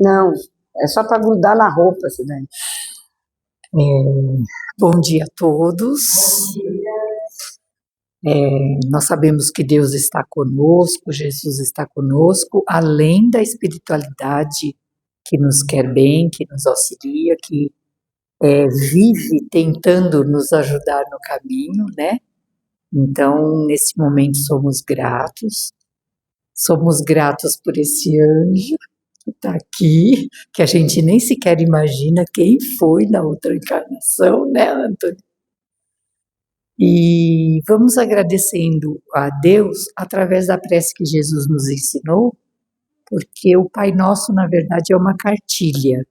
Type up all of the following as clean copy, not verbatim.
Não, é só para grudar na roupa, isso daí. Bom dia a todos. Nós sabemos que Deus está conosco, Jesus está conosco, além da espiritualidade que nos quer bem, que nos auxilia, que vive tentando nos ajudar no caminho, né? Então, nesse momento, somos gratos por esse anjo que está aqui, que a gente nem sequer imagina quem foi na outra encarnação, né, Antônio? E vamos agradecendo a Deus através da prece que Jesus nos ensinou, porque o Pai Nosso, na verdade, é uma cartilha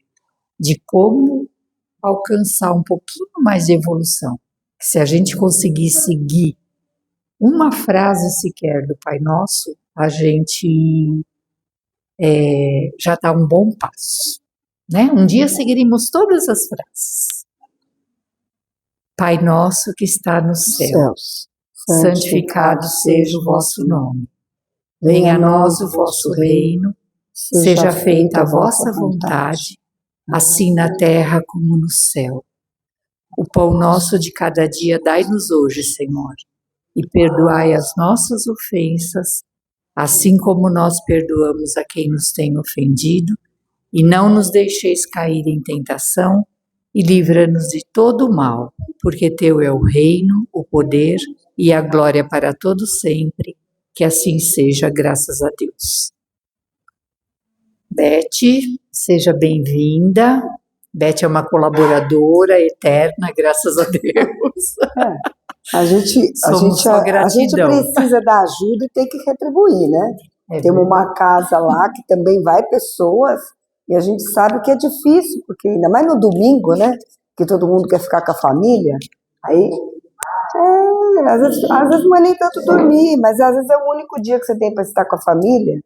de como alcançar um pouquinho mais de evolução. Se a gente conseguir seguir uma frase sequer do Pai Nosso, a gente já dá um bom passo, né? Um dia seguiremos todas as frases. Pai nosso que está nos céus, santificado seja o vosso nome. Venha a nós o vosso reino, seja feita a vossa vontade, assim na terra como no céu. O pão nosso de cada dia dai-nos hoje, Senhor, e perdoai as nossas ofensas, assim como nós perdoamos a quem nos tem ofendido, e não nos deixeis cair em tentação, e livra-nos de todo o mal, porque teu é o reino, o poder e a glória para todos sempre, que assim seja, graças a Deus. Beth, seja bem-vinda. Beth é uma colaboradora eterna, graças a Deus. A gente precisa da ajuda e tem que retribuir, né? Temos uma casa lá que também vai pessoas, e a gente sabe que é difícil, porque ainda mais no domingo, né? Que todo mundo quer ficar com a família. Aí, às vezes não é nem tanto dormir, mas às vezes é o único dia que você tem para estar com a família.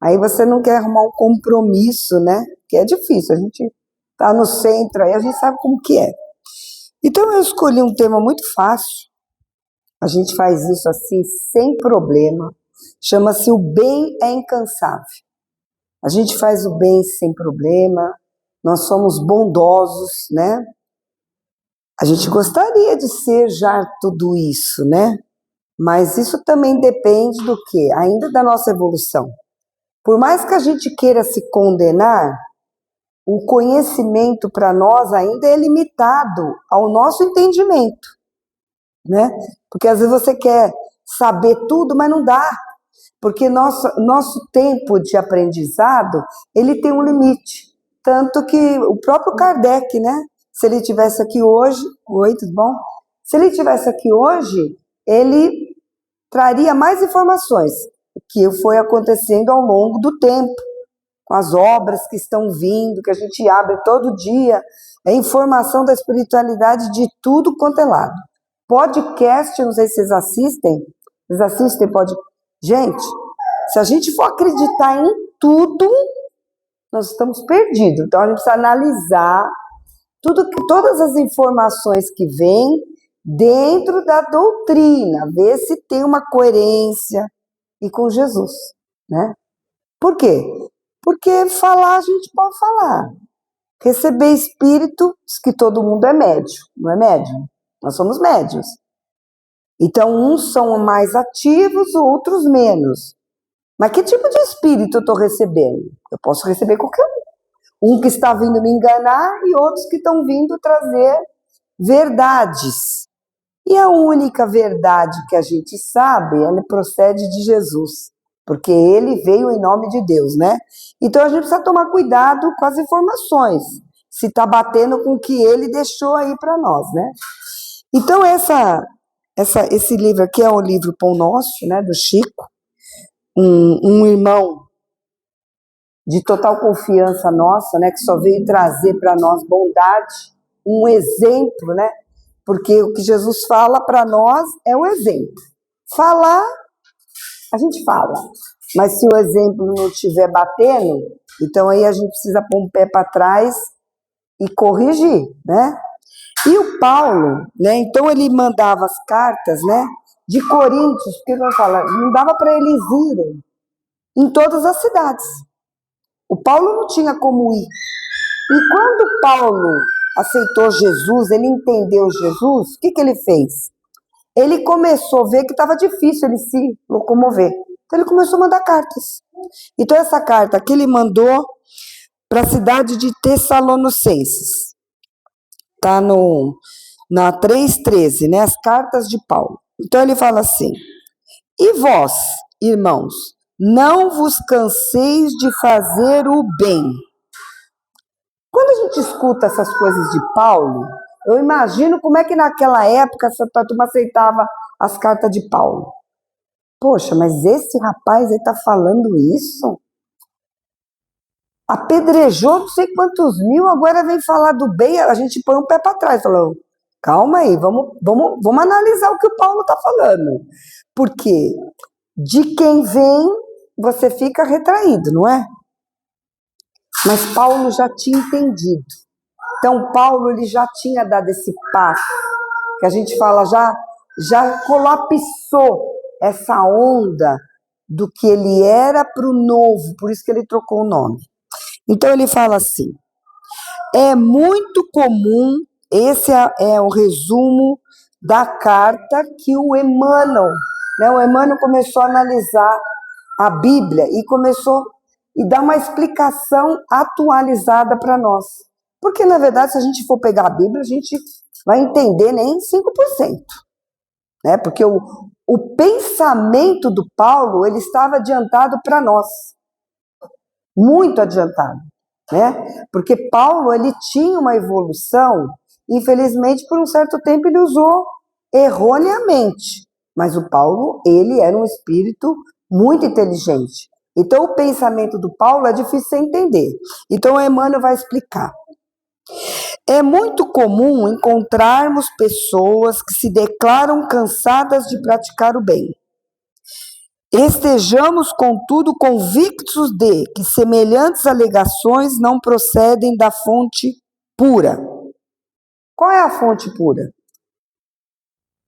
Aí você não quer arrumar um compromisso, né? Que é difícil, a gente tá no centro, aí a gente sabe como que é. Então eu escolhi um tema muito fácil, a gente faz isso assim, sem problema, chama-se O Bem é Incansável. A gente faz o bem sem problema, nós somos bondosos, né? A gente gostaria de ser já tudo isso, né? Mas isso também depende do quê? Ainda da nossa evolução. Por mais que a gente queira se condenar, o conhecimento para nós ainda é limitado ao nosso entendimento, né? Porque às vezes você quer saber tudo, mas não dá. Porque nosso tempo de aprendizado, ele tem um limite. Tanto que o próprio Kardec, né? Se ele estivesse aqui hoje... Oi, tudo bom? Se ele estivesse aqui hoje, ele traria mais informações, o que foi acontecendo ao longo do tempo, com as obras que estão vindo, que a gente abre todo dia, é informação da espiritualidade de tudo quanto é lado. Podcast, não sei se vocês assistem. Vocês assistem podcast? Gente, se a gente for acreditar em tudo, nós estamos perdidos. Então a gente precisa analisar todas as informações que vêm dentro da doutrina, ver se tem uma coerência e com Jesus, né? Por quê? Porque falar a gente pode falar. Receber espírito, diz que todo mundo é médium, não é médium? Nós somos médiuns. Então, uns são mais ativos, outros menos. Mas que tipo de espírito eu estou recebendo? Eu posso receber qualquer um. Um que está vindo me enganar e outros que estão vindo trazer verdades. E a única verdade que a gente sabe, ela procede de Jesus. Porque ele veio em nome de Deus, né? Então a gente precisa tomar cuidado com as informações, se está batendo com o que ele deixou aí para nós, né? Então esse livro aqui é o livro Pão Nosso, né, do Chico, um irmão de total confiança nossa, né, que só veio trazer para nós bondade, um exemplo, né? Porque o que Jesus fala para nós é o exemplo. Falar, a gente fala, mas se o exemplo não estiver batendo, então aí a gente precisa pôr um pé para trás e corrigir, né? E o Paulo, né, então ele mandava as cartas, né, de Coríntios, porque não dava para eles irem em todas as cidades. O Paulo não tinha como ir. E quando Paulo aceitou Jesus, ele entendeu Jesus, o que ele fez? Ele começou a ver que estava difícil ele se locomover. Então ele começou a mandar cartas. Então essa carta que ele mandou para a cidade de Tessalonicenses. Está na 3,13, né? As cartas de Paulo. Então ele fala assim: e vós, irmãos, não vos canseis de fazer o bem. Quando a gente escuta essas coisas de Paulo, eu imagino como é que naquela época essa turma aceitava as cartas de Paulo. Poxa, mas esse rapaz aí está falando isso? Apedrejou não sei quantos mil, agora vem falar do bem, a gente põe um pé para trás, falando, calma aí, vamos analisar o que o Paulo está falando. Porque de quem vem, você fica retraído, não é? Mas Paulo já tinha entendido. Então, Paulo ele já tinha dado esse passo, que a gente fala, já colapsou essa onda do que ele era para o novo, por isso que ele trocou o nome. Então, ele fala assim, é muito comum, esse é o resumo da carta que o Emmanuel, né? O Emmanuel começou a analisar a Bíblia e começou a dar uma explicação atualizada para nós. Porque, na verdade, se a gente for pegar a Bíblia, a gente vai entender nem 5%. Né? Porque o pensamento do Paulo, ele estava adiantado para nós. Muito adiantado. Né? Porque Paulo, ele tinha uma evolução, infelizmente, por um certo tempo ele usou erroneamente. Mas o Paulo, ele era um espírito muito inteligente. Então, o pensamento do Paulo é difícil de entender. Então, o Emmanuel vai explicar. É muito comum encontrarmos pessoas que se declaram cansadas de praticar o bem. Estejamos, contudo, convictos de que semelhantes alegações não procedem da fonte pura. Qual é a fonte pura?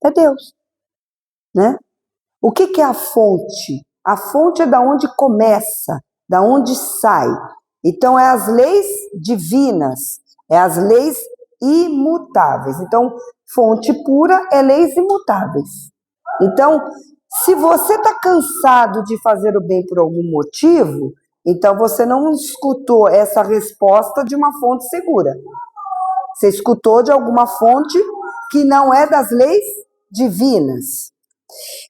É Deus. Né? O que é a fonte? A fonte é da onde começa, da onde sai. Então, é as leis divinas, é as leis imutáveis. Então, fonte pura é leis imutáveis. Então, se você está cansado de fazer o bem por algum motivo, então você não escutou essa resposta de uma fonte segura. Você escutou de alguma fonte que não é das leis divinas.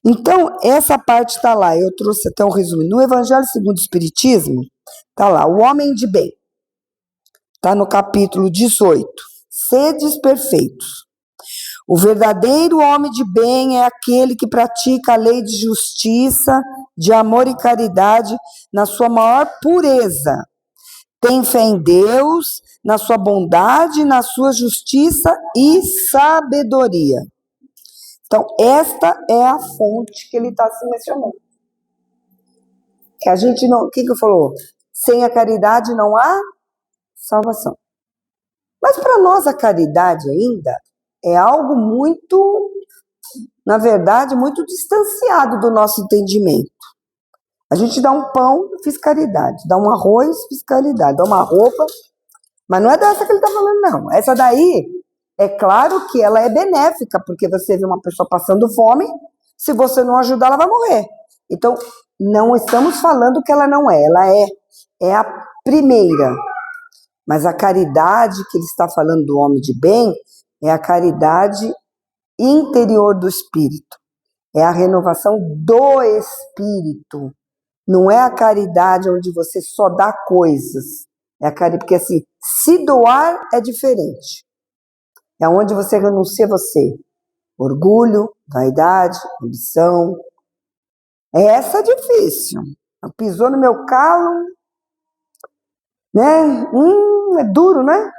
Então, essa parte está lá, eu trouxe até um resumo. No Evangelho segundo o Espiritismo, está lá, o homem de bem. Está no capítulo 18. Sedes perfeitos. O verdadeiro homem de bem é aquele que pratica a lei de justiça, de amor e caridade na sua maior pureza. Tem fé em Deus, na sua bondade, na sua justiça e sabedoria. Então, esta é a fonte que ele está se mencionando. Que a gente não... O que eu falou? Sem a caridade não há salvação. Mas para nós a caridade ainda é algo muito, na verdade, muito distanciado do nosso entendimento. A gente dá um pão, fiz caridade. Dá um arroz, fiz caridade. Dá uma roupa, mas não é dessa que ele está falando, não. Essa daí... É claro que ela é benéfica, porque você vê uma pessoa passando fome, se você não ajudar, ela vai morrer. Então, não estamos falando que ela não é, ela é a primeira. Mas a caridade que ele está falando do homem de bem é a caridade interior do espírito. É a renovação do espírito. Não é a caridade onde você só dá coisas. É a caridade, porque assim, se doar é diferente. É onde você renuncia a você. Orgulho, vaidade, ambição. Essa é difícil. Pisou no meu calo, né? É duro, né?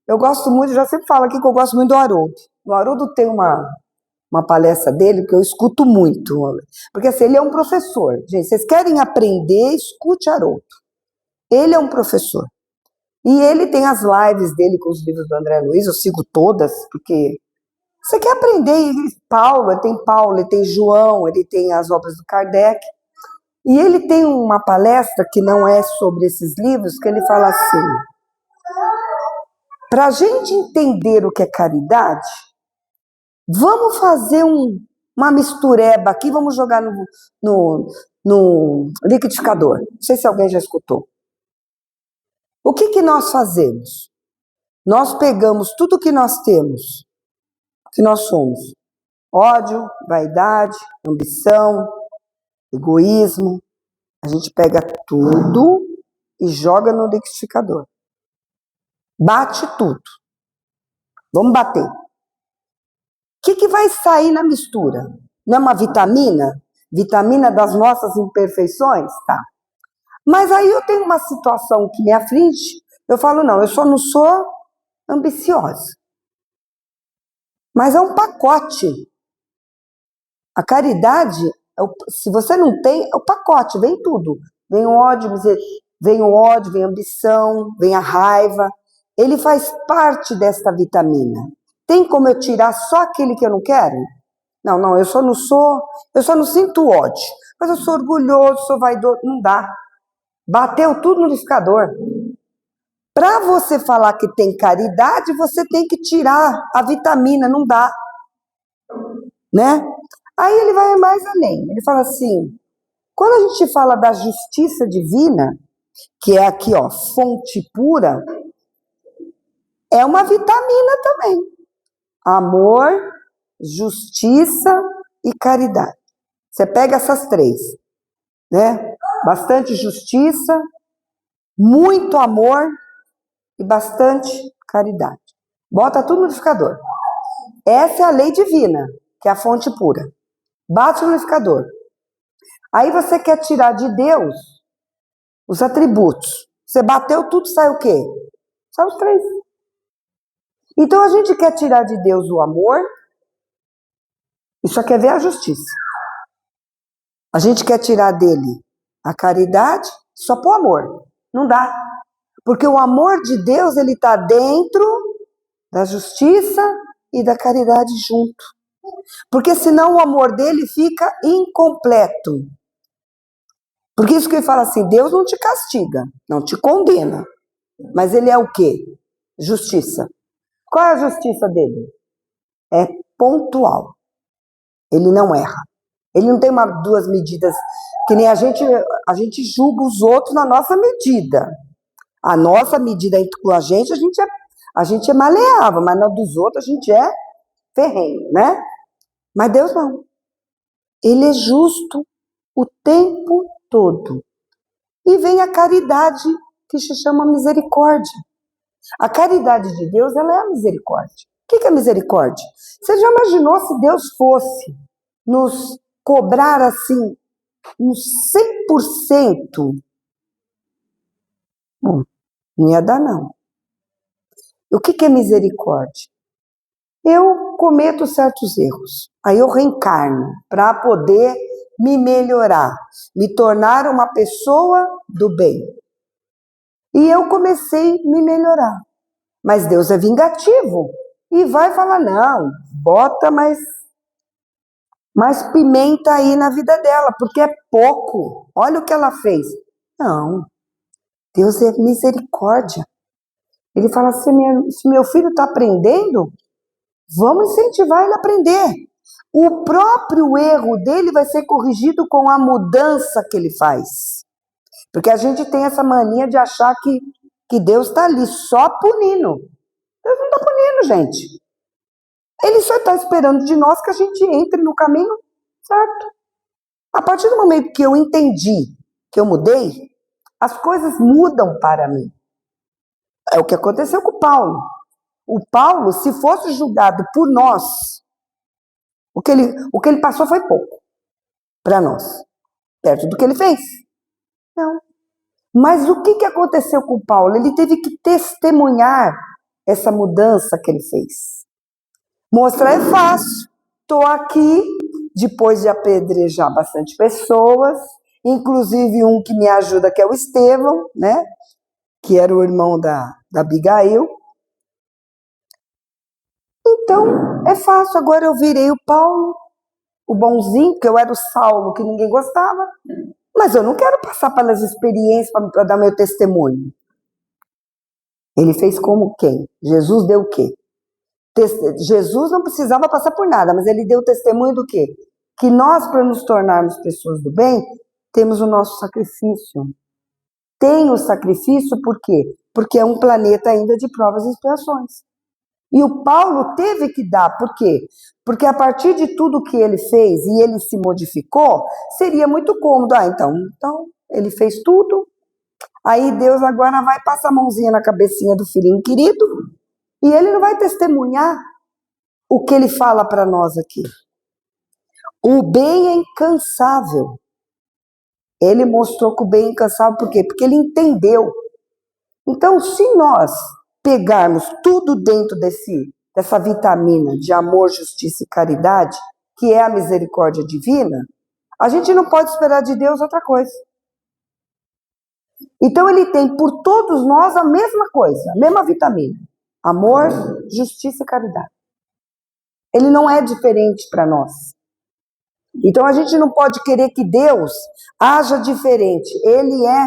Eu gosto muito, já sempre falo aqui que eu gosto muito do Haroldo. O Haroldo tem uma palestra dele que eu escuto muito. Porque assim, ele é um professor. Gente, vocês querem aprender, escute Haroldo. Ele é um professor. E ele tem as lives dele com os livros do André Luiz, eu sigo todas, porque você quer aprender. Ele tem Paulo, ele tem João, ele tem as obras do Kardec. E ele tem uma palestra que não é sobre esses livros, que ele fala assim, para a gente entender o que é caridade, vamos fazer uma mistureba aqui, vamos jogar no liquidificador. Não sei se alguém já escutou. O que nós fazemos? Nós pegamos tudo que nós temos, que nós somos. Ódio, vaidade, ambição, egoísmo. A gente pega tudo e joga no liquidificador. Bate tudo. Vamos bater. O que vai sair na mistura? Não é uma vitamina? Vitamina das nossas imperfeições? Tá. Mas aí eu tenho uma situação que me aflige, eu falo, não, eu só não sou ambiciosa. Mas é um pacote. A caridade, se você não tem, é o pacote, vem tudo. Vem o ódio, vem a ambição, vem a raiva. Ele faz parte desta vitamina. Tem como eu tirar só aquele que eu não quero? Não, eu só não sinto ódio. Mas eu sou orgulhoso, sou vaidoso, não dá. Bateu tudo no liquidificador. Para você falar que tem caridade, você tem que tirar a vitamina, não dá. Né? Aí ele vai mais além. Ele fala assim, quando a gente fala da justiça divina, que é aqui, ó, fonte pura, é uma vitamina também. Amor, justiça e caridade. Você pega essas três, né? Bastante justiça, muito amor e bastante caridade. Bota tudo no liquidificador. Essa é a lei divina, que é a fonte pura. Bate no liquidificador. Aí você quer tirar de Deus os atributos. Você bateu tudo, sai o quê? Sai os três. Então a gente quer tirar de Deus o amor e só quer ver a justiça. A gente quer tirar dele a caridade só por amor. Não dá. Porque o amor de Deus, ele está dentro da justiça e da caridade junto. Porque senão o amor dele fica incompleto. Porque isso que ele fala assim, Deus não te castiga, não te condena. Mas ele é o quê? Justiça. Qual é a justiça dele? É pontual. Ele não erra. Ele não tem duas medidas, que nem a gente julga os outros na nossa medida. A nossa medida com a gente é maleável, mas na dos outros a gente é ferrenho, né? Mas Deus não. Ele é justo o tempo todo. E vem a caridade, que se chama misericórdia. A caridade de Deus, ela é a misericórdia. O que é misericórdia? Você já imaginou se Deus fosse nos cobrar assim, uns 100%? Não ia dar, não. O que é misericórdia? Eu cometo certos erros, aí eu reencarno para poder me melhorar, me tornar uma pessoa do bem. E eu comecei a me melhorar. Mas Deus é vingativo e vai falar, não, bota mais pimenta aí na vida dela, porque é pouco. Olha o que ela fez. Não, Deus é misericórdia. Ele fala assim, se meu filho está aprendendo, vamos incentivar ele a aprender. O próprio erro dele vai ser corrigido com a mudança que ele faz. Porque a gente tem essa mania de achar que Deus está ali só punindo. Deus não está punindo, gente. Ele só está esperando de nós que a gente entre no caminho certo. A partir do momento que eu entendi, que eu mudei, as coisas mudam para mim. É o que aconteceu com o Paulo. O Paulo, se fosse julgado por nós, o que ele passou foi pouco para nós, perto do que ele fez. Não. Mas o que aconteceu com o Paulo? Ele teve que testemunhar essa mudança que ele fez. Mostrar é fácil. Estou aqui, depois de apedrejar bastante pessoas, inclusive um que me ajuda, que é o Estevão, né? Que era o irmão da Abigail. Então, é fácil. Agora eu virei o Paulo, o bonzinho, porque eu era o Saulo, que ninguém gostava. Mas eu não quero passar pelas experiências para dar meu testemunho. Ele fez como quem? Jesus deu o quê? Jesus não precisava passar por nada, mas ele deu testemunho do quê? Que nós, para nos tornarmos pessoas do bem, temos o nosso sacrifício. Tem o sacrifício por quê? Porque é um planeta ainda de provas e expiações. E o Paulo teve que dar, por quê? Porque a partir de tudo que ele fez e ele se modificou, seria muito cômodo. Então ele fez tudo, aí Deus agora vai passar a mãozinha na cabecinha do filhinho querido, e ele não vai testemunhar o que ele fala para nós aqui. O bem é incansável. Ele mostrou que o bem é incansável, por quê? Porque ele entendeu. Então, se nós pegarmos tudo dentro dessa vitamina de amor, justiça e caridade, que é a misericórdia divina, a gente não pode esperar de Deus outra coisa. Então, ele tem por todos nós a mesma coisa, a mesma vitamina. Amor, justiça e caridade. Ele não é diferente para nós. Então, a gente não pode querer que Deus haja diferente. Ele é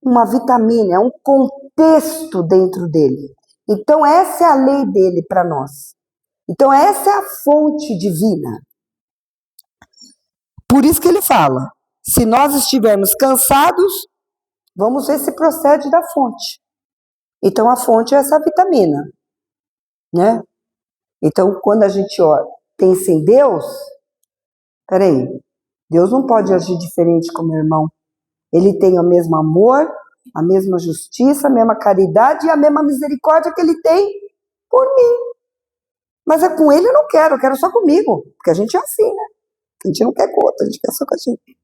uma vitamina, é um contexto dentro dele. Então, essa é a lei dele para nós. Então, essa é a fonte divina. Por isso que ele fala, se nós estivermos cansados, vamos ver se procede da fonte. Então, a fonte é essa vitamina, né? Então, quando a gente pensa em Deus, peraí, Deus não pode agir diferente com o meu irmão. Ele tem o mesmo amor, a mesma justiça, a mesma caridade e a mesma misericórdia que ele tem por mim. Mas é com ele eu quero só comigo. Porque a gente é assim, né? A gente não quer com o outro, a gente quer só com a gente.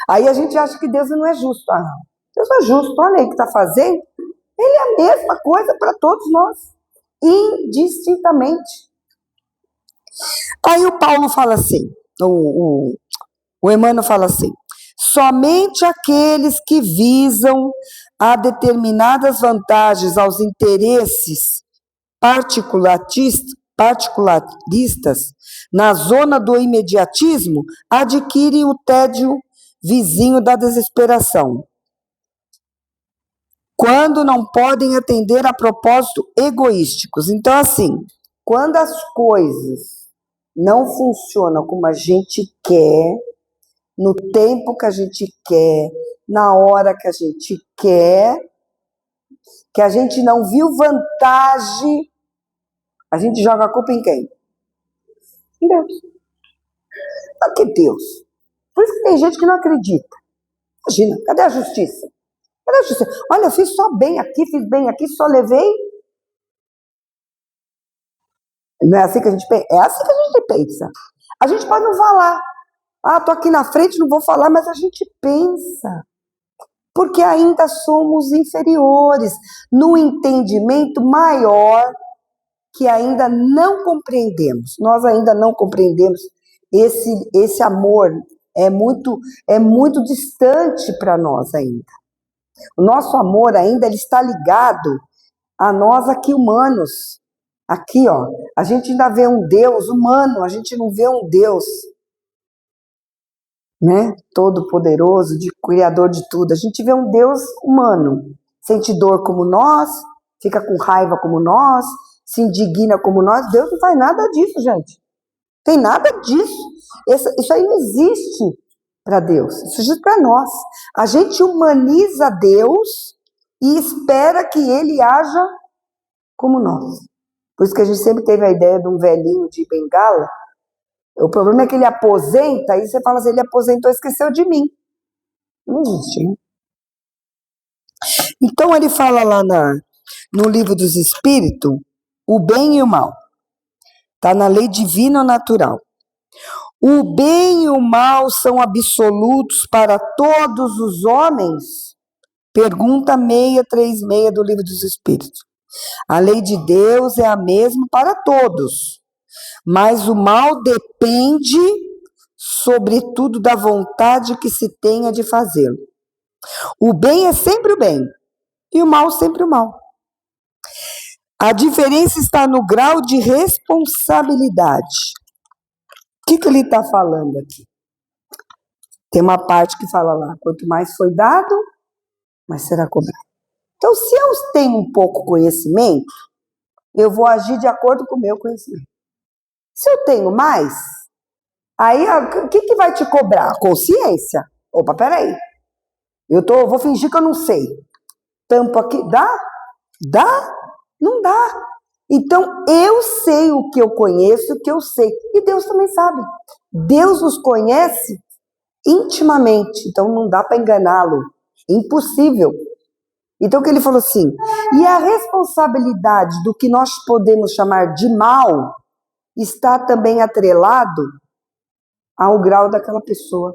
Aí a gente acha que Deus não é justo. Deus é justo, olha aí o que está fazendo. Ele é a mesma coisa para todos nós, indistintamente. Aí o Paulo fala assim, o Emmanuel fala assim, somente aqueles que visam a determinadas vantagens aos interesses particularistas na zona do imediatismo adquirem o tédio vizinho da desesperação, quando não podem atender a propósitos egoísticos. Então, assim, quando as coisas não funcionam como a gente quer, no tempo que a gente quer, na hora que a gente quer, que a gente não viu vantagem, a gente joga a culpa em quem? Em Deus. Por que Deus? Por isso que tem gente que não acredita. Imagina, cadê a justiça? Cadê a justiça? Olha, eu fiz só bem aqui, fiz bem aqui, só levei. Não é assim que a gente pensa? É assim que a gente pensa. A gente pode não falar. Tô aqui na frente, não vou falar, mas a gente pensa. Porque ainda somos inferiores no entendimento maior que ainda não compreendemos. Nós ainda não compreendemos esse amor. É muito distante para nós ainda. O nosso amor ainda ele está ligado a nós aqui humanos. Aqui, a gente ainda vê um Deus humano, a gente não vê um Deus, né, todo-poderoso, criador de tudo. A gente vê um Deus humano, sente dor como nós, fica com raiva como nós, se indigna como nós. Deus não faz nada disso, gente. Tem nada disso. Isso aí não existe para Deus, isso existe para nós. A gente humaniza Deus e espera que ele haja como nós. Por isso que a gente sempre teve a ideia de um velhinho de bengala. O problema é que ele aposenta, aí você fala assim, ele aposentou e esqueceu de mim. Não existe, hein? Então ele fala lá no Livro dos Espíritos, o bem e o mal. Está na lei divina ou natural. O bem e o mal são absolutos para todos os homens? Pergunta 636 do Livro dos Espíritos. A lei de Deus é a mesma para todos, mas o mal depende, sobretudo, da vontade que se tenha de fazê-lo. O bem é sempre o bem, e o mal sempre o mal. A diferença está no grau de responsabilidade. O que ele está falando aqui? Tem uma parte que fala lá, quanto mais foi dado, mais será cobrado. Então, se eu tenho um pouco conhecimento, eu vou agir de acordo com o meu conhecimento. Se eu tenho mais, aí o que vai te cobrar? A consciência. Opa, peraí. Vou fingir que eu não sei. Tampo aqui, dá? Dá? Não dá. Então, eu sei o que eu conheço, o que eu sei. E Deus também sabe. Deus nos conhece intimamente. Então, não dá para enganá-lo. Impossível. Então, o que ele falou assim, e a responsabilidade do que nós podemos chamar de mal está também atrelado ao grau daquela pessoa.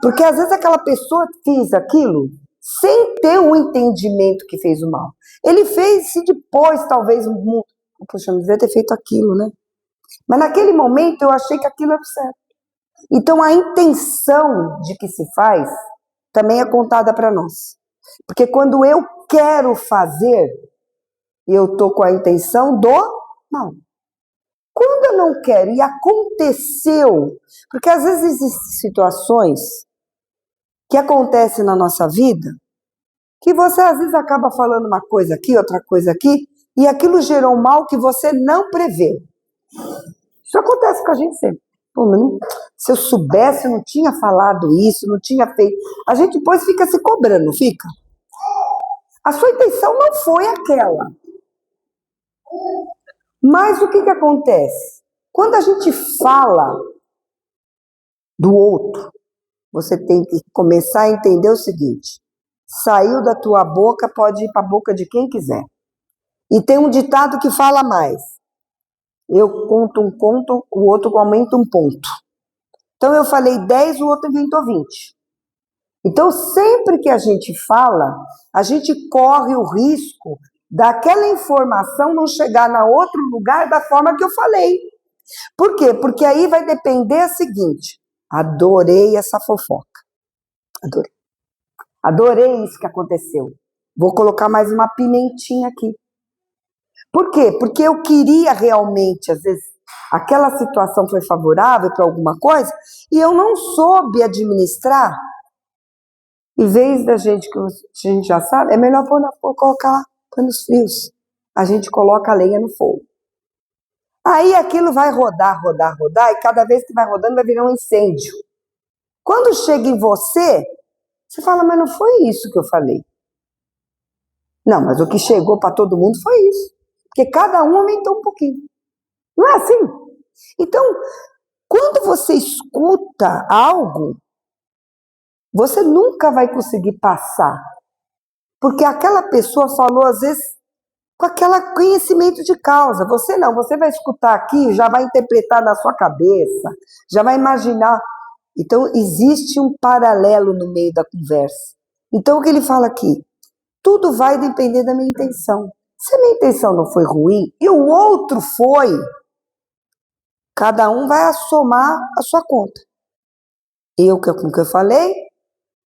Porque às vezes aquela pessoa fez aquilo sem ter o entendimento que fez o mal. Ele fez se depois, talvez, poxa, não devia ter feito aquilo, né? Mas naquele momento eu achei que aquilo era certo. Então a intenção de que se faz também é contada para nós. Porque quando eu quero fazer, eu estou com a intenção do mal. Quando eu não quero e aconteceu, porque às vezes existem situações que acontecem na nossa vida, que você às vezes acaba falando uma coisa aqui, outra coisa aqui, e aquilo gerou um mal que você não prevê. Isso acontece com a gente sempre. Pô, se eu soubesse, eu não tinha falado isso, não tinha feito. A gente depois fica se cobrando, não fica? A sua intenção não foi aquela. Mas o que acontece? Quando a gente fala do outro, você tem que começar a entender o seguinte: saiu da tua boca, pode ir para a boca de quem quiser. E tem um ditado que fala mais. Eu conto um conto, o outro aumenta um ponto. Então eu falei 10, o outro inventou 20. Então sempre que a gente fala, a gente corre o risco daquela informação não chegar na outro lugar da forma que eu falei. Por quê? Porque aí vai depender o seguinte: adorei essa fofoca. Adorei. Adorei isso que aconteceu. Vou colocar mais uma pimentinha aqui. Por quê? Porque eu queria realmente, às vezes, aquela situação foi favorável para alguma coisa e eu não soube administrar. Em vez da gente, que a gente já sabe, é melhor colocar panos frios. A gente coloca a lenha no fogo. Aí aquilo vai rodar, e cada vez que vai rodando vai virar um incêndio. Quando chega em você, você fala, mas não foi isso que eu falei. Não, mas o que chegou para todo mundo foi isso. Porque cada um aumentou um pouquinho. Não é assim? Então, quando você escuta algo, você nunca vai conseguir passar. Porque aquela pessoa falou, às vezes, com aquele conhecimento de causa. Você não, você vai escutar aqui, já vai interpretar na sua cabeça, já vai imaginar. Então, existe um paralelo no meio da conversa. Então, o que ele fala aqui? Tudo vai depender da minha intenção. Se a minha intenção não foi ruim e o outro foi, cada um vai somar a sua conta. Eu com o que eu falei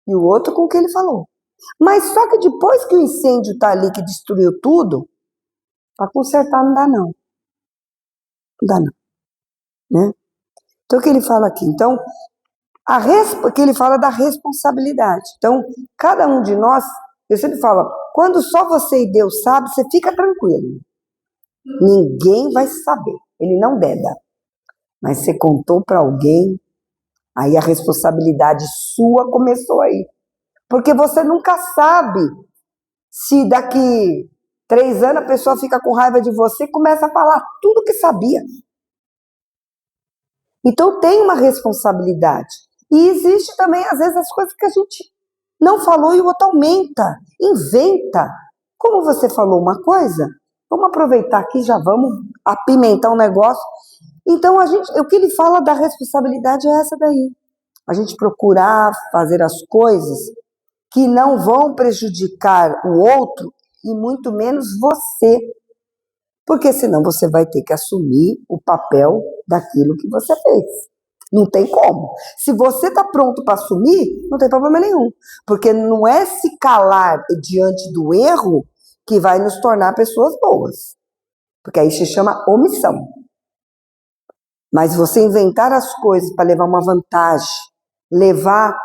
e o outro com o que ele falou. Mas só que depois que o incêndio está ali, que destruiu tudo, para consertar não dá não. Não dá não. Né? Então o que ele fala aqui? Então, que ele fala da responsabilidade. Então, cada um de nós, eu sempre falo, quando só você e Deus sabe, você fica tranquilo. Ninguém vai saber. Ele não deda. Mas você contou para alguém, aí a responsabilidade sua começou aí. Porque você nunca sabe se daqui 3 anos a pessoa fica com raiva de você e começa a falar tudo que sabia. Então tem uma responsabilidade. E existe também, às vezes, as coisas que a gente não falou e o outro aumenta, inventa. Como você falou uma coisa, vamos aproveitar aqui, já vamos apimentar um negócio. Então, o que ele fala da responsabilidade é essa daí. A gente procurar fazer as coisas que não vão prejudicar o outro e muito menos você. Porque senão você vai ter que assumir o papel daquilo que você fez. Não tem como. Se você está pronto para assumir, não tem problema nenhum. Porque não é se calar diante do erro que vai nos tornar pessoas boas. Porque aí se chama omissão. Mas você inventar as coisas para levar uma vantagem, levar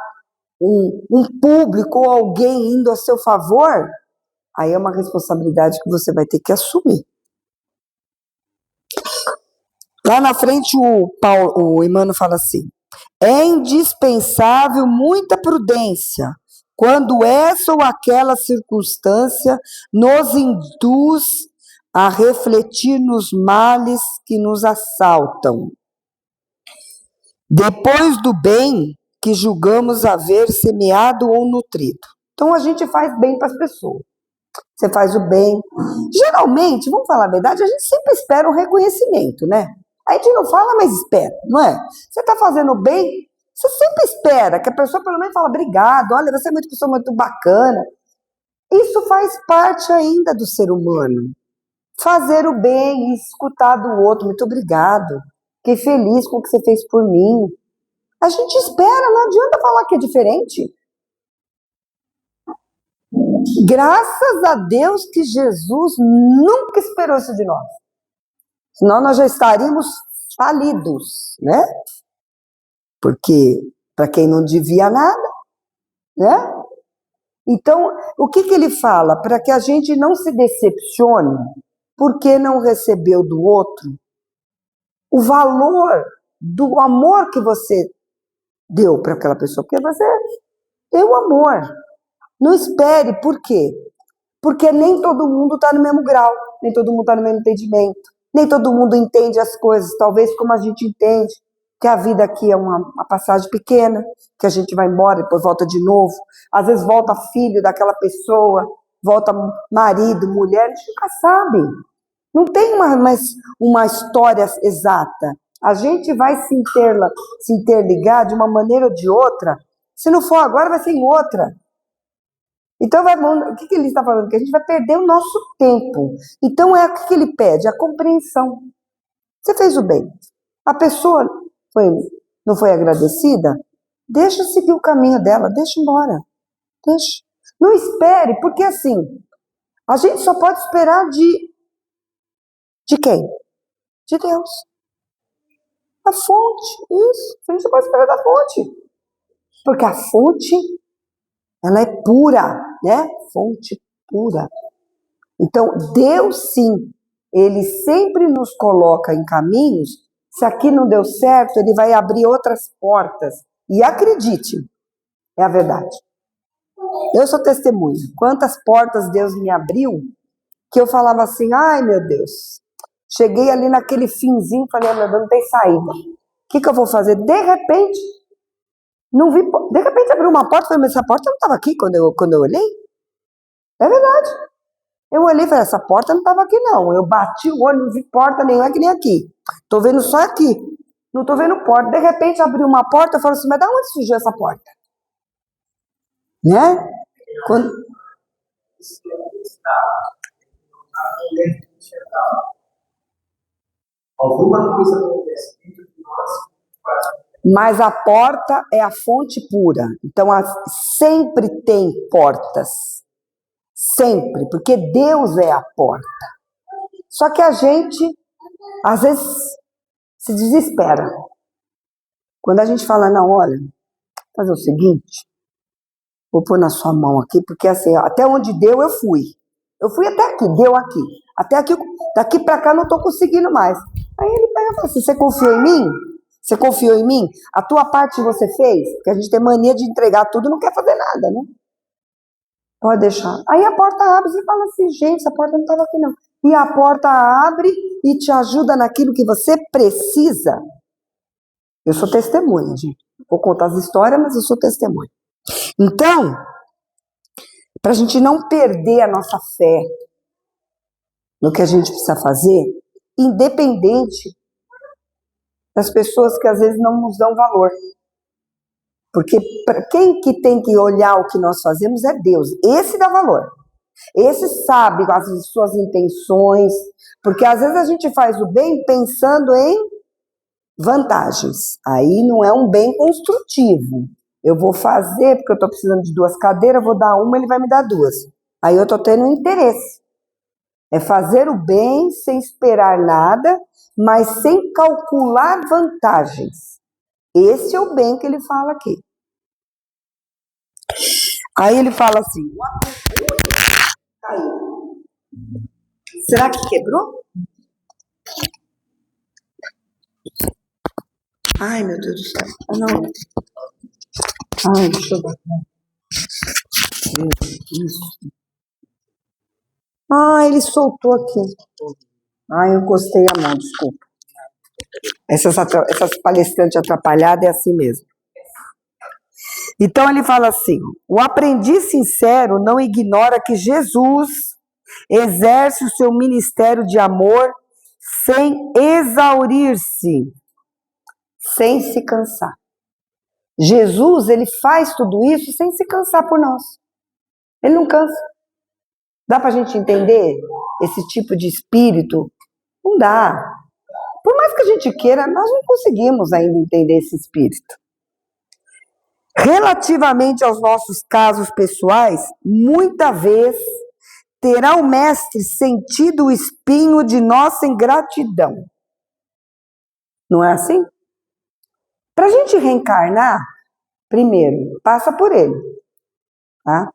um público ou alguém indo a seu favor, aí é uma responsabilidade que você vai ter que assumir. Lá na frente o Emmanuel fala assim: é indispensável muita prudência quando essa ou aquela circunstância nos induz a refletir nos males que nos assaltam, depois do bem que julgamos haver semeado ou nutrido. Então a gente faz bem para as pessoas. Você faz o bem. Geralmente, vamos falar a verdade, a gente sempre espera um reconhecimento, né? A gente não fala, mas espera, não é? Você está fazendo bem, você sempre espera que a pessoa pelo menos fale obrigado, olha, você é uma pessoa muito bacana. Isso faz parte ainda do ser humano. Fazer o bem e escutar do outro, muito obrigado, fiquei feliz com o que você fez por mim. A gente espera, não adianta falar que é diferente. Graças a Deus que Jesus nunca esperou isso de nós. Senão nós já estaríamos falidos, né? Porque para quem não devia nada, né? Então, o que ele fala? Para que a gente não se decepcione porque não recebeu do outro o valor do amor que você deu para aquela pessoa, porque você deu amor. Não espere, por quê? Porque nem todo mundo está no mesmo grau, nem todo mundo está no mesmo entendimento, nem todo mundo entende as coisas, talvez como a gente entende, que a vida aqui é uma passagem pequena, que a gente vai embora, depois volta de novo, às vezes volta filho daquela pessoa, volta marido, mulher, a gente nunca sabe. Não tem uma história exata. A gente vai se interligar de uma maneira ou de outra. Se não for agora, vai ser em outra. Então, o que ele está falando? Que a gente vai perder o nosso tempo. Então, o que ele pede? A compreensão. Você fez o bem. A pessoa não foi agradecida? Deixa seguir o caminho dela, deixa embora. Deixa. Não espere, porque assim, a gente só pode esperar de quem? De Deus. A fonte, isso. A gente só pode esperar da fonte. Porque a fonte, ela é pura, né? Fonte pura. Então, Deus sim, Ele sempre nos coloca em caminhos. Se aqui não deu certo, Ele vai abrir outras portas. E acredite, é a verdade. Eu sou testemunha. Quantas portas Deus me abriu, que eu falava assim, ai meu Deus, cheguei ali naquele finzinho, falei, meu Deus, não tem saída. O que eu vou fazer? De repente, não vi, de repente abriu uma porta, falei, mas essa porta não estava aqui quando eu olhei? É verdade. Eu olhei e falei, essa porta não estava aqui não. Eu bati o olho, não vi porta nenhuma que nem aqui. Estou vendo só aqui. Não estou vendo porta. De repente abriu uma porta, eu falei assim, mas de onde surgiu essa porta? Né? Quando... Alguma coisa acontece dentro de nós. Mas a porta é a fonte pura. Então, sempre tem portas. Sempre. Porque Deus é a porta. Só que a gente, às vezes, se desespera. Quando a gente fala, não, olha, vou fazer o seguinte, vou pôr na sua mão aqui, porque assim, até onde deu eu fui. Eu fui até aqui, deu aqui. Até aqui, daqui para cá não estou conseguindo mais. Aí ele pega e fala assim, você confiou em mim? Você confiou em mim? A tua parte você fez? Porque a gente tem mania de entregar tudo e não quer fazer nada, né? Pode deixar. Aí a porta abre e você fala assim, gente, essa porta não estava aqui não. E a porta abre e te ajuda naquilo que você precisa. Eu sou testemunha, gente. Vou contar as histórias, mas eu sou testemunha. Então, para a gente não perder a nossa fé no que a gente precisa fazer, independente das pessoas que às vezes não nos dão valor. Porque quem que tem que olhar o que nós fazemos é Deus. Esse dá valor. Esse sabe as suas intenções. Porque às vezes a gente faz o bem pensando em vantagens. Aí não é um bem construtivo. Eu vou fazer porque eu estou precisando de 2 cadeiras, vou dar uma, ele vai me dar 2. Aí eu estou tendo um interesse. É fazer o bem sem esperar nada, mas sem calcular vantagens. Esse é o bem que ele fala aqui. Aí ele fala assim, caiu. Será que quebrou? Ai, meu Deus do céu. Ah, não. Ai, deixa eu ver. Isso. Ah, ele soltou aqui. Ai, eu encostei a mão, desculpa. Essas palestrantes atrapalhadas é assim mesmo. Então ele fala assim, o aprendiz sincero não ignora que Jesus exerce o seu ministério de amor sem exaurir-se, sem se cansar. Jesus, ele faz tudo isso sem se cansar por nós. Ele não cansa. Dá para a gente entender esse tipo de espírito? Não dá. Por mais que a gente queira, nós não conseguimos ainda entender esse espírito. Relativamente aos nossos casos pessoais, muita vez terá o mestre sentido o espinho de nossa ingratidão. Não é assim? Para a gente reencarnar, primeiro, passa por ele. Tá?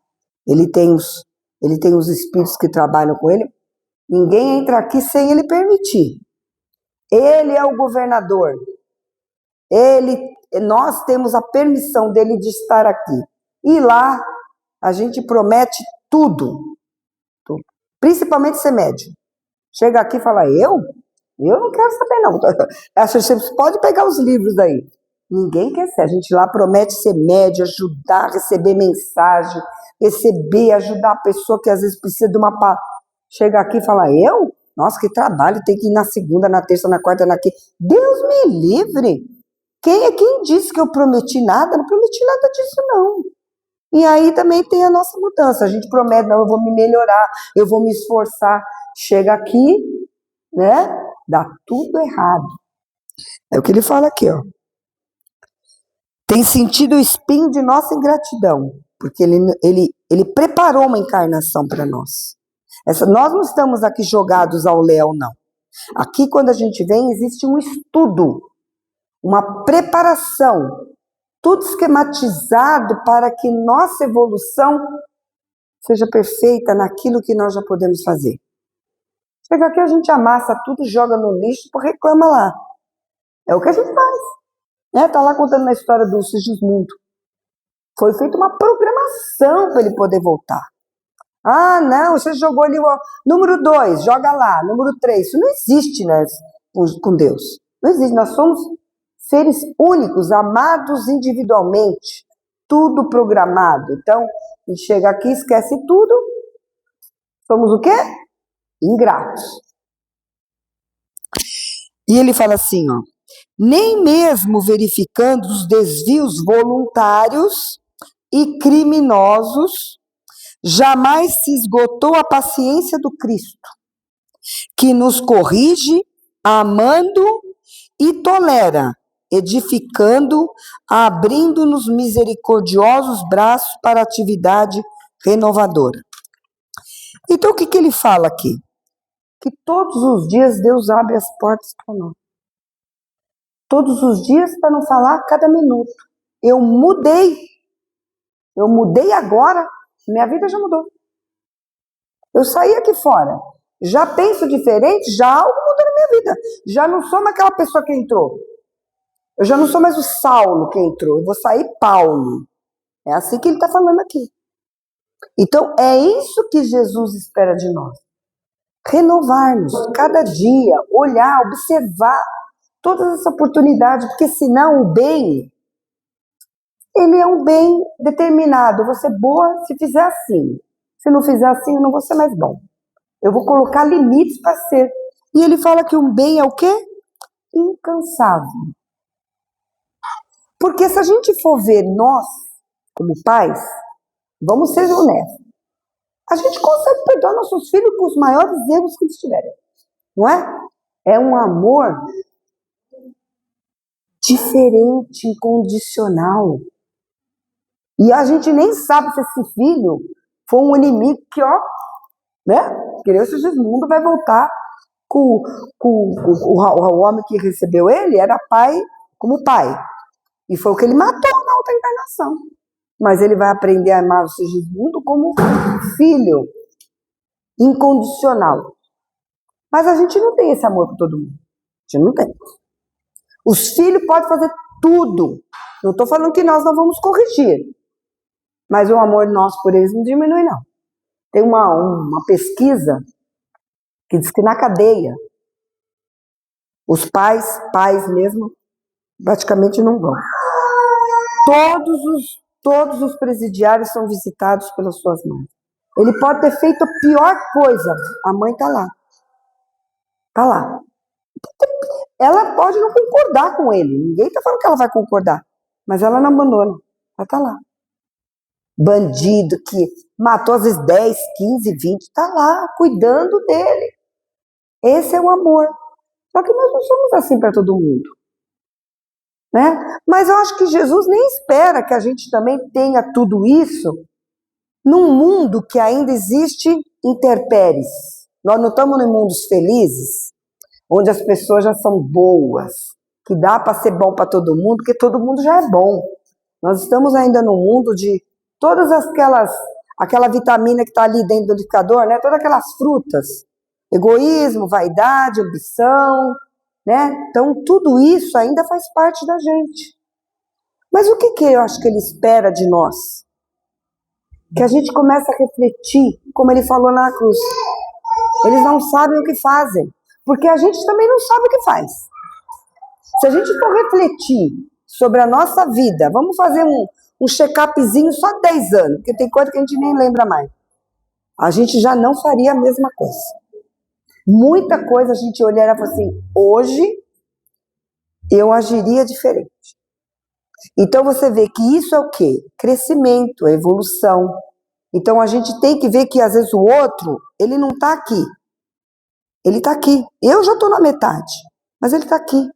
Ele tem os espíritos que trabalham com ele. Ninguém entra aqui sem ele permitir. Ele é o governador. Nós temos a permissão dele de estar aqui. E lá, a gente promete tudo. Principalmente ser médium. Chega aqui e fala, eu? Eu não quero saber, não. Você pode pegar os livros aí. Ninguém quer ser. A gente lá promete ser médium, ajudar, receber mensagem, ajudar a pessoa que às vezes precisa de uma... Chega aqui e fala, eu? Nossa, que trabalho, tem que ir na segunda, na terça, na quarta, na quinta. Deus me livre! Quem disse que eu prometi nada? Não prometi nada disso, não. E aí também tem a nossa mudança. A gente promete, não, eu vou me melhorar, eu vou me esforçar. Chega aqui, né? Dá tudo errado. É o que ele fala aqui, ó. Tem sentido o espinho de nossa ingratidão, porque ele preparou uma encarnação para nós. Nós não estamos aqui jogados ao léu, não. Aqui, quando a gente vem, existe um estudo, uma preparação, tudo esquematizado para que nossa evolução seja perfeita naquilo que nós já podemos fazer. Chega aqui, a gente amassa tudo, joga no lixo, reclama lá. É o que a gente faz. Tá lá contando na história do Sigismundo. Foi feita uma programação para ele poder voltar. Ah, não, você jogou ali o número 2, joga lá, número 3. Isso não existe, né, com Deus. Não existe, nós somos seres únicos, amados individualmente, tudo programado. Então, a gente chega aqui, esquece tudo, somos o quê? Ingratos. E ele fala assim, ó, nem mesmo verificando os desvios voluntários e criminosos, jamais se esgotou a paciência do Cristo, que nos corrige, amando e tolera, edificando, abrindo-nos misericordiosos braços para a atividade renovadora. Então, o que ele fala aqui? Que todos os dias Deus abre as portas para nós. Todos os dias, para não falar cada minuto. Eu mudei agora, minha vida já mudou. Eu saí aqui fora, já penso diferente, já algo mudou na minha vida. Já não sou mais aquela pessoa que entrou. Eu já não sou mais o Saulo que entrou, eu vou sair Paulo. É assim que ele está falando aqui. Então, é isso que Jesus espera de nós. Renovar-nos cada dia, olhar, observar todas essas oportunidades, porque senão o bem, ele é um bem determinado. Eu vou ser boa se fizer assim. Se não fizer assim, eu não vou ser mais bom. Eu vou colocar limites para ser. E ele fala que um bem é o quê? Incansável. Porque se a gente for ver nós, como pais, vamos ser honestos, a gente consegue perdoar nossos filhos com os maiores erros que eles tiverem. Não é? É um amor diferente, incondicional. E a gente nem sabe se esse filho foi um inimigo que, ó, né? Criança de Sigismundo vai voltar com o homem que recebeu ele, era pai como pai. E foi o que ele matou na outra encarnação. mas ele vai aprender a amar o Sigismundo como filho, incondicional. Mas a gente não tem esse amor por todo mundo. A gente não tem. Os filhos podem fazer tudo. Não estou falando que nós não vamos corrigir. Mas o amor nosso por eles não diminui, não. Tem uma pesquisa que diz que na cadeia, os pais mesmo, praticamente não vão. Todos os presidiários são visitados pelas suas mães. Ele pode ter feito a pior coisa, a mãe está lá. Está lá. Ela pode não concordar com ele, ninguém está falando que ela vai concordar, mas ela não abandona, ela está lá. Bandido que matou às vezes 10, 15, 20, está lá, cuidando dele. Esse é o amor. Só que nós não somos assim para todo mundo. Né? Mas eu acho que Jesus nem espera que a gente também tenha tudo isso num mundo que ainda existe intempéries. Nós não estamos em mundos felizes, onde as pessoas já são boas, que dá para ser bom para todo mundo, porque todo mundo já é bom. Nós estamos ainda num mundo de todas aquela vitamina que está ali dentro do liquidificador, né? Todas aquelas frutas, egoísmo, vaidade, ambição, né? Então tudo isso ainda faz parte da gente. Mas o que eu acho que ele espera de nós? Que a gente comece a refletir, como ele falou na cruz. Eles não sabem o que fazem, porque a gente também não sabe o que faz. Se a gente for refletir sobre a nossa vida, vamos fazer um check-upzinho só 10 anos, porque tem coisa que a gente nem lembra mais. A gente já não faria a mesma coisa. Muita coisa a gente olhar e falar assim, hoje eu agiria diferente. Então você vê que isso é o quê? Crescimento, evolução. Então a gente tem que ver que às vezes o outro, ele não está aqui. Ele está aqui. Eu já estou na metade, mas ele está aqui.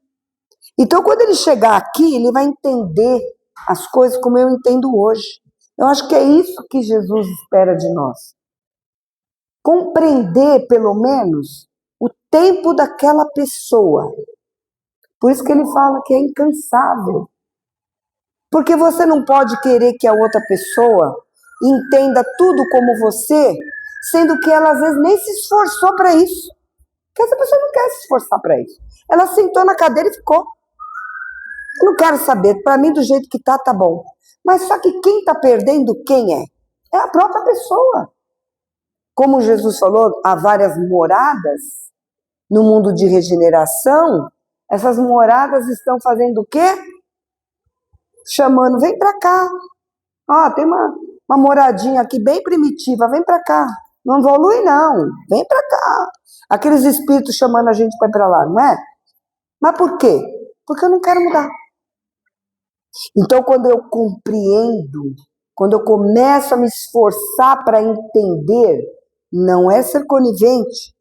Então quando ele chegar aqui, ele vai entender as coisas como eu entendo hoje. Eu acho que é isso que Jesus espera de nós. Compreender, pelo menos, o tempo daquela pessoa. Por isso que ele fala que é incansável. Porque você não pode querer que a outra pessoa entenda tudo como você, sendo que ela às vezes nem se esforçou para isso. Porque essa pessoa não quer se esforçar para isso. Ela sentou na cadeira e ficou. Eu não quero saber, para mim do jeito que tá bom. Mas só que quem está perdendo quem é? É a própria pessoa. Como Jesus falou, há várias moradas no mundo de regeneração. Essas moradas estão fazendo o quê? Chamando, vem para cá. Tem uma moradinha aqui bem primitiva, vem para cá. Não evolui não, vem para cá. Aqueles espíritos chamando a gente para ir para lá, não é? Mas por quê? Porque eu não quero mudar. Então quando eu compreendo, quando eu começo a me esforçar para entender, não é ser conivente,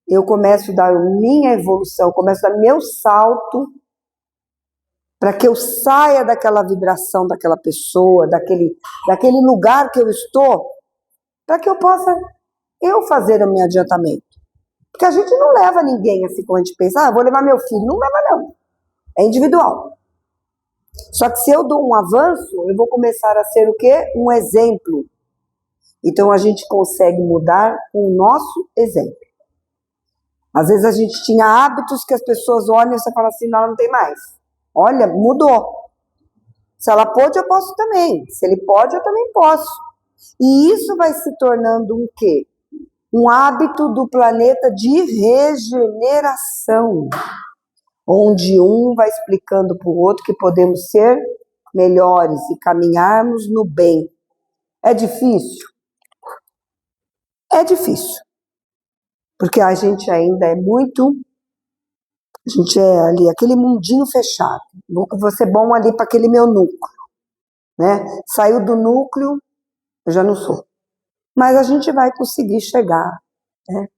eu começo a dar minha evolução, começo a dar meu salto para que eu saia daquela vibração daquela pessoa, daquele lugar que eu estou, para que eu possa fazer o meu adiantamento. Porque a gente não leva ninguém assim como a gente pensa, vou levar meu filho. Não leva não, é individual. Só que se eu dou um avanço, eu vou começar a ser o quê? Um exemplo. Então a gente consegue mudar com o nosso exemplo. Às vezes a gente tinha hábitos que as pessoas olham e você fala assim, não tem mais. Olha, mudou. Se ela pôde, eu posso também. Se ele pode, eu também posso. E isso vai se tornando um quê? Um hábito do planeta de regeneração. Onde um vai explicando para o outro que podemos ser melhores e caminharmos no bem. É difícil? É difícil. Porque a gente ainda é muito... A gente é ali, aquele mundinho fechado. Vou ser bom ali para aquele meu núcleo. Né? Saiu do núcleo, eu já não sou. Mas a gente vai conseguir chegar, né?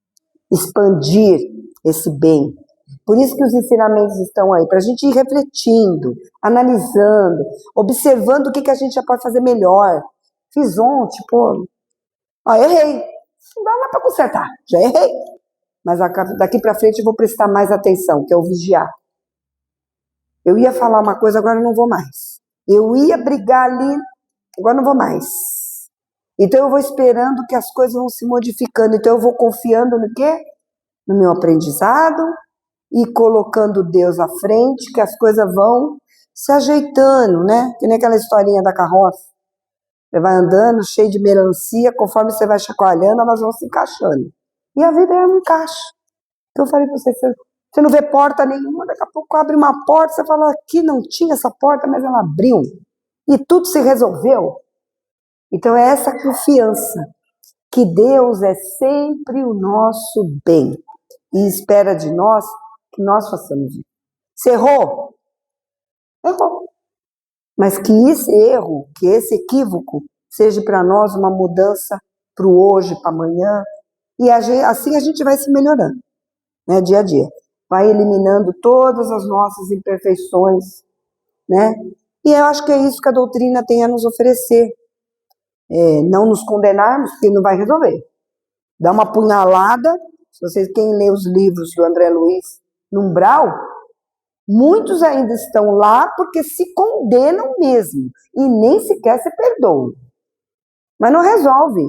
Expandir esse bem. Por isso que os ensinamentos estão aí, para a gente ir refletindo, analisando, observando o que a gente já pode fazer melhor. Fiz ontem, errei. Não dá mais para consertar, já errei. Mas daqui para frente eu vou prestar mais atenção, que é o vigiar. Eu ia falar uma coisa, agora eu não vou mais. Eu ia brigar ali, agora não vou mais. Então eu vou esperando que as coisas vão se modificando. Então eu vou confiando no quê? No meu aprendizado e colocando Deus à frente, que as coisas vão se ajeitando, né? Que nem aquela historinha da carroça. Você vai andando cheio de melancia, conforme você vai chacoalhando, elas vão se encaixando. E a vida é um encaixe. Então eu falei para você, você não vê porta nenhuma, daqui a pouco abre uma porta, você fala, aqui não tinha essa porta, mas ela abriu. E tudo se resolveu. Então é essa confiança, que Deus é sempre o nosso bem. E espera de nós que nós façamos isso. Você errou? Errou. Mas que esse erro, que esse equívoco, seja para nós uma mudança para o hoje, para amanhã. E assim a gente vai se melhorando, né, dia a dia. Vai eliminando todas as nossas imperfeições, né? E eu acho que é isso que a doutrina tem a nos oferecer. Não nos condenarmos, porque não vai resolver. Dá uma punhalada, se vocês, quem lê os livros do André Luiz, no umbral, muitos ainda estão lá porque se condenam mesmo, e nem sequer se perdoam. Mas não resolve.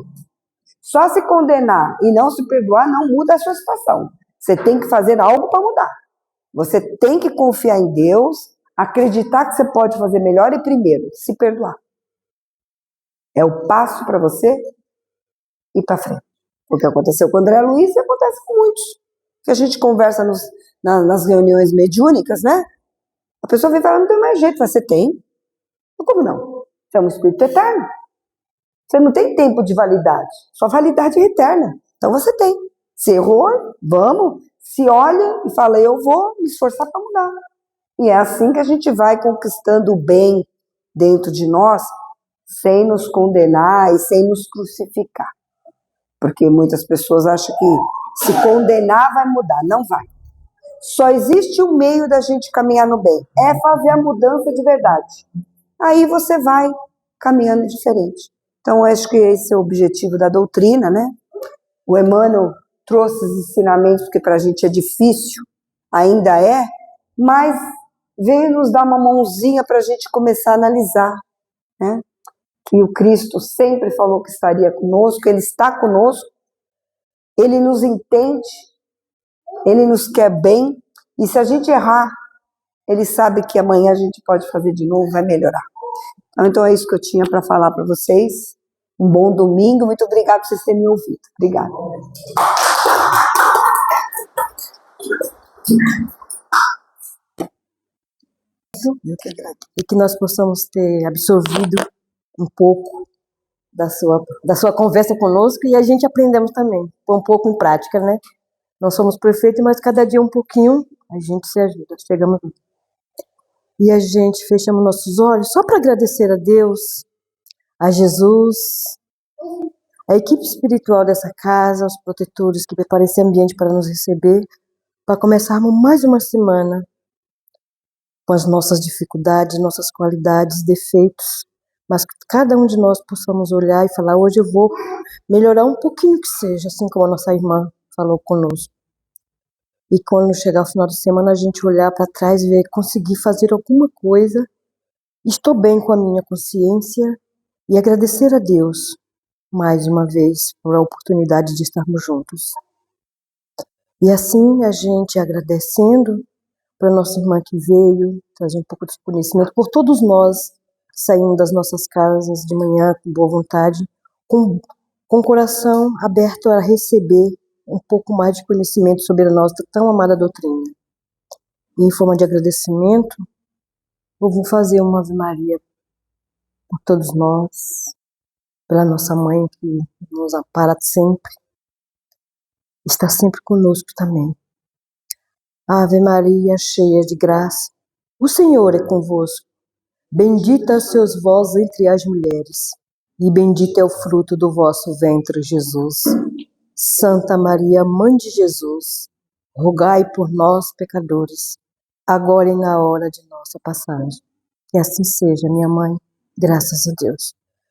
Só se condenar e não se perdoar não muda a sua situação. Você tem que fazer algo para mudar. Você tem que confiar em Deus, acreditar que você pode fazer melhor e primeiro, se perdoar. É o passo para você ir para frente. O que aconteceu com o André Luiz acontece com muitos. Que a gente conversa nas reuniões mediúnicas, né? A pessoa vem falar, não tem mais jeito, você tem. Como não? Você é um espírito eterno. Você não tem tempo de validade. Sua validade é eterna. Então você tem. Se errou, vamos. Se olha e fala, eu vou me esforçar para mudar. E é assim que a gente vai conquistando o bem dentro de nós, sem nos condenar e sem nos crucificar. Porque muitas pessoas acham que se condenar vai mudar. Não vai. Só existe um meio da gente caminhar no bem. É fazer a mudança de verdade. Aí você vai caminhando diferente. Então, acho que esse é o objetivo da doutrina, né? O Emmanuel trouxe os ensinamentos, porque para a gente é difícil, ainda é, mas veio nos dar uma mãozinha para a gente começar a analisar, né? Que o Cristo sempre falou que estaria conosco, Ele está conosco, Ele nos entende, Ele nos quer bem, e se a gente errar, Ele sabe que amanhã a gente pode fazer de novo, vai melhorar. Então é isso que eu tinha para falar para vocês. Um bom domingo, muito obrigada por vocês terem me ouvido. Obrigada. E que nós possamos ter absorvido um pouco da sua conversa conosco e a gente aprendemos também, pôr um pouco em prática, né? Não somos perfeitos, mas cada dia um pouquinho a gente se ajuda, chegamos. E a gente fechamos nossos olhos só para agradecer a Deus, a Jesus, a equipe espiritual dessa casa, os protetores que preparam esse ambiente para nos receber, para começarmos mais uma semana com as nossas dificuldades, nossas qualidades, defeitos, mas que cada um de nós possamos olhar e falar, hoje eu vou melhorar um pouquinho que seja, assim como a nossa irmã falou conosco. E quando chegar o final de semana, a gente olhar para trás e ver, conseguir fazer alguma coisa, estou bem com a minha consciência e agradecer a Deus, mais uma vez, por a oportunidade de estarmos juntos. E assim, a gente agradecendo para a nossa irmã que veio, trazer um pouco de conhecimento, por todos nós que saímos das nossas casas de manhã com boa vontade, com o coração aberto a receber um pouco mais de conhecimento sobre a nossa tão amada doutrina. E em forma de agradecimento, eu vou fazer uma Ave Maria por todos nós, pela nossa mãe que nos ampara sempre, está sempre conosco também. Ave Maria, cheia de graça, o Senhor é convosco. Bendita sois vós entre as mulheres, e bendito é o fruto do vosso ventre, Jesus. Santa Maria, Mãe de Jesus, rogai por nós, pecadores, agora e na hora de nossa passagem. Que assim seja, minha mãe, graças a Deus.